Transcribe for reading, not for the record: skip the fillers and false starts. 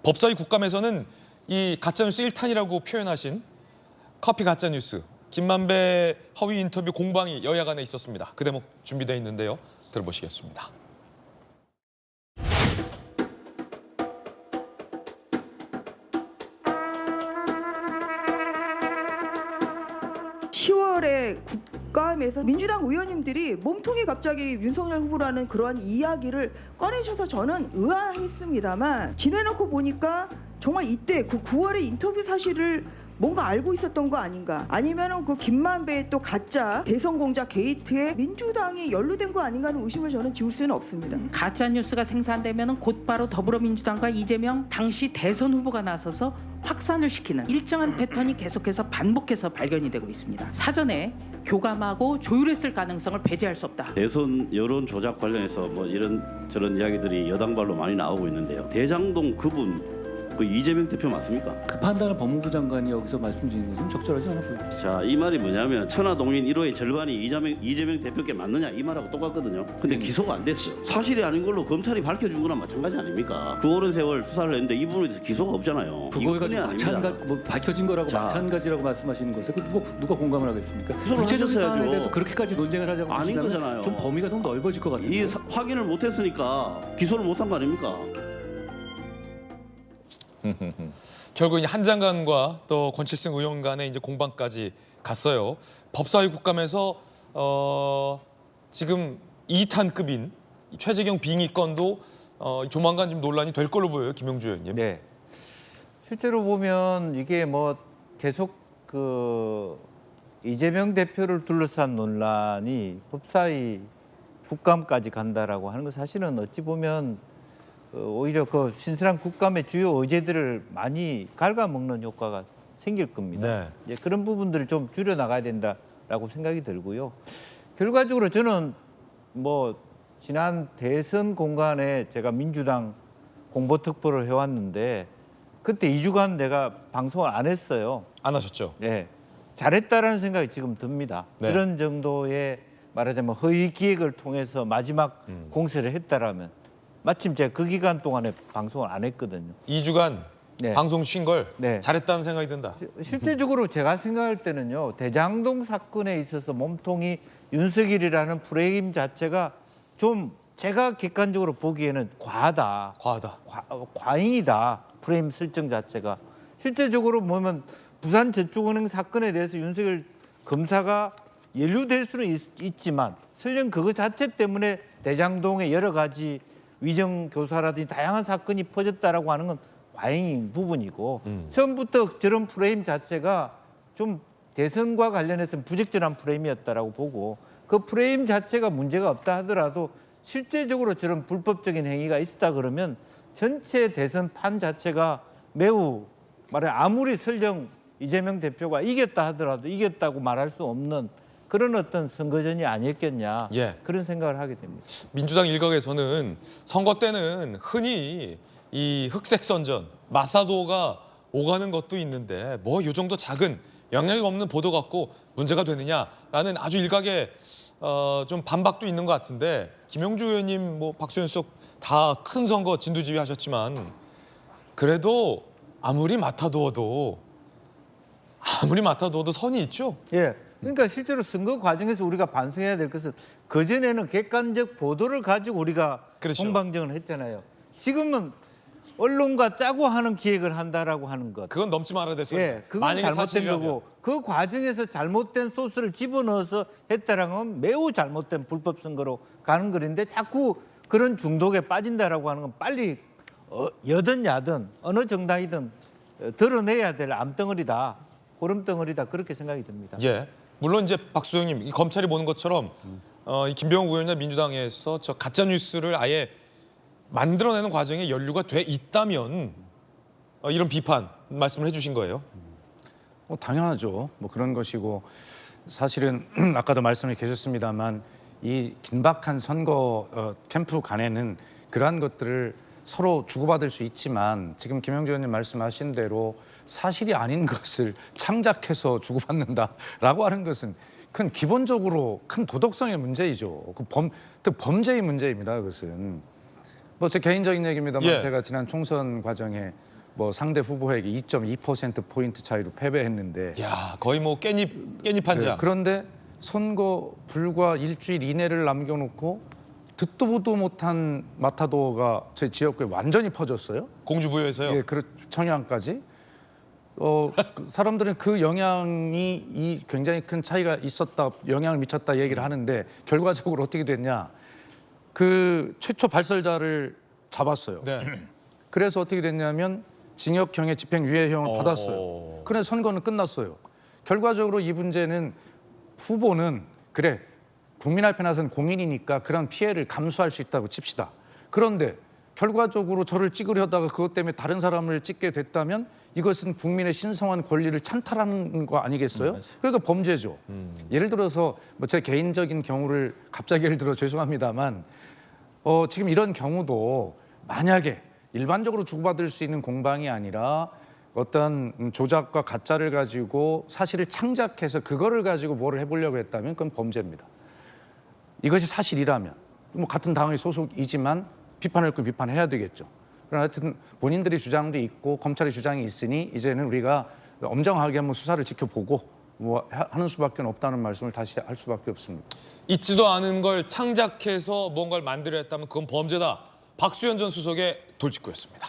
법사위 국감에서는 이 가짜뉴스 1탄이라고 표현하신 커피 가짜뉴스, 김만배 허위 인터뷰 공방이 여야 간에 있었습니다. 그 대목 준비되어 있는데요. 들어보시겠습니다. 10월에 국감에서 민주당 의원님들이 몸통이 갑자기 윤석열 후보라는 그러한 이야기를 꺼내셔서 저는 의아했습니다만 지내놓고 보니까 정말 이때 그 9월의 인터뷰 사실을 뭔가 알고 있었던 거 아닌가, 아니면은 그 김만배의 또 가짜 대선 공작 게이트에 민주당이 연루된 거 아닌가 하는 의심을 저는 지울 수는 없습니다. 가짜 뉴스가 생산되면 곧바로 더불어민주당과 이재명 당시 대선 후보가 나서서 확산을 시키는 일정한 패턴이 계속해서 반복해서 발견이 되고 있습니다. 사전에 교감하고 조율했을 가능성을 배제할 수 없다. 대선 여론 조작 관련해서 뭐 이런 저런 이야기들이 여당발로 많이 나오고 있는데요. 대장동 그분 그 이재명 대표 맞습니까? 그 판단을 법무부 장관이 여기서 말씀드리는 것은 적절하지 않아 보입니다. 자, 이 말이 뭐냐면 천하동인 1호의 절반이 이재명 대표께 맞느냐 이 말하고 똑같거든요. 근데 기소가 안 됐어요. 사실이 아닌 걸로 검찰이 밝혀준 거나 마찬가지 아닙니까? 그 오랜 세월 수사를 했는데 이 부분에 대해서 기소가 없잖아요. 그거에 가지고 마찬가지, 뭐 밝혀진 거라고 자, 마찬가지라고 말씀하시는 것에 누가 공감을 하겠습니까? 기소를 구체적인 사안에 하셨어야죠. 대해서 그렇게까지 논쟁을 하자고 아닌 하시다면 거잖아요. 좀 범위가 좀 넓어질 것 같은데. 확인을 못했으니까 기소를 못한 거 아닙니까? 결국 이제 한 장관과 또 권칠승 의원 간의 이제 공방까지 갔어요. 법사위 국감에서 지금 2탄급인 최재경 빙의 건도 조만간 좀 논란이 될 걸로 보여요, 김영주 의원님. 네. 실제로 보면 이게 뭐 계속 그 이재명 대표를 둘러싼 논란이 법사위 국감까지 간다라고 하는 건 사실은 어찌 보면 오히려 그 신선한 국감의 주요 의제들을 많이 갉아먹는 효과가 생길 겁니다. 네. 예, 그런 부분들을 좀 줄여 나가야 된다라고 생각이 들고요. 결과적으로 저는 뭐 지난 대선 공간에 제가 민주당 공보특보를 해왔는데 그때 2주간 내가 방송을 안 했어요. 안 하셨죠? 예, 잘했다라는 생각이 지금 듭니다. 네. 그런 정도의 말하자면 허위 기획을 통해서 마지막 공세를 했다라면 마침 제가 그 기간 동안에 방송을 안 했거든요. 2주간 네. 방송 쉰 걸 네. 잘했다는 생각이 든다. 실질적으로 제가 생각할 때는요, 대장동 사건에 있어서 몸통이 윤석열이라는 프레임 자체가 좀 제가 객관적으로 보기에는 과하다. 과하다. 과잉이다. 프레임 설정 자체가. 실제적으로 보면 부산저축은행 사건에 대해서 윤석열 검사가 연루될 수는 있지만 설령 그거 자체 때문에 대장동의 여러 가지 위정 교사라든지 다양한 사건이 퍼졌다라고 하는 건 과잉인 부분이고 처음부터 저런 프레임 자체가 좀 대선과 관련해서 부적절한 프레임이었다라고 보고 그 프레임 자체가 문제가 없다 하더라도 실제적으로 저런 불법적인 행위가 있었다 그러면 전체 대선 판 자체가 매우 아무리 설령 이재명 대표가 이겼다 하더라도 이겼다고 말할 수 없는 그런 어떤 선거전이 아니었겠냐 예. 그런 생각을 하게 됩니다. 민주당 일각에서는 선거 때는 흔히 이 흑색 선전, 마사도가 오가는 것도 있는데 뭐 이 정도 작은 영향이 없는 보도 갖고 문제가 되느냐라는 아주 일각의 좀 반박도 있는 것 같은데 김영주 의원님, 뭐 박수현 수석 다 큰 선거 진두지휘 하셨지만 그래도 아무리 맡아두어도 선이 있죠. 예. 그러니까 실제로 선거 과정에서 우리가 반성해야 될 것은 그전에는 객관적 보도를 가지고 우리가 그렇죠. 공방정을 했잖아요. 지금은 언론과 짜고 하는 기획을 한다라고 하는 것. 그건 넘지 말아야 돼서. 예, 그건 잘못된 거고 그 과정에서 잘못된 소스를 집어넣어서 했다라는 건 매우 잘못된 불법 선거로 가는 거인데 자꾸 그런 중독에 빠진다라고 하는 건 빨리 여든 야든 어느 정당이든 드러내야 될 암덩어리다, 고름덩어리다 그렇게 생각이 듭니다. 예. 물론 이제 박수영님, 이 검찰이 보는 것처럼 이 김병욱 의원이나 민주당에서 저 가짜 뉴스를 아예 만들어내는 과정에 연루가 돼 있다면 이런 비판 말씀을 해주신 거예요. 당연하죠. 뭐 그런 것이고 사실은 아까도 말씀이 계셨습니다만 이 긴박한 선거 캠프 간에는 그러한 것들을 서로 주고받을 수 있지만 지금 김영주 의원님 말씀하신 대로 사실이 아닌 것을 창작해서 주고받는다라고 하는 것은 기본적으로 큰 도덕성의 문제이죠. 범죄의 문제입니다. 그것은 뭐 제 개인적인 얘기입니다만 예. 제가 지난 총선 과정에 뭐 상대 후보에게 2.2% 포인트 차이로 패배했는데 야, 거의 뭐 깻잎 한 장. 그런데 선거 불과 일주일 이내를 남겨놓고 듣도 보도 못한 마타도어가 제 지역구에 완전히 퍼졌어요. 공주부여에서요. 예, 청양까지. 사람들은 그 영향이 이 굉장히 큰 차이가 있었다, 영향을 미쳤다 얘기를 하는데 결과적으로 어떻게 됐냐? 그 최초 발설자를 잡았어요. 네. 그래서 어떻게 됐냐면 징역형의 집행유예형을 받았어요. 그래서 선거는 끝났어요. 결과적으로 이 문제는 후보는 그래 국민 앞에 나선 공인이니까 그런 피해를 감수할 수 있다고 칩시다. 그런데 결과적으로 저를 찍으려다가 그것 때문에 다른 사람을 찍게 됐다면 이것은 국민의 신성한 권리를 찬탈하는 거 아니겠어요? 그러니까 범죄죠. 예를 들어서 뭐 제 개인적인 경우를 갑자기 예를 들어 죄송합니다만 지금 이런 경우도 만약에 일반적으로 주고받을 수 있는 공방이 아니라 어떤 조작과 가짜를 가지고 사실을 창작해서 그거를 가지고 뭐를 해보려고 했다면 그건 범죄입니다. 이것이 사실이라면 뭐 같은 당의 소속이지만 비판할 건 비판해야 되겠죠. 그러나 하여튼 본인들의 주장도 있고 검찰의 주장이 있으니 이제는 우리가 엄정하게 한번 수사를 지켜보고 뭐 하는 수밖에 없다는 말씀을 다시 할 수밖에 없습니다. 있지도 않은 걸 창작해서 뭔가를 만들어 했다면 그건 범죄다. 박수현 전 수석의 돌직구였습니다.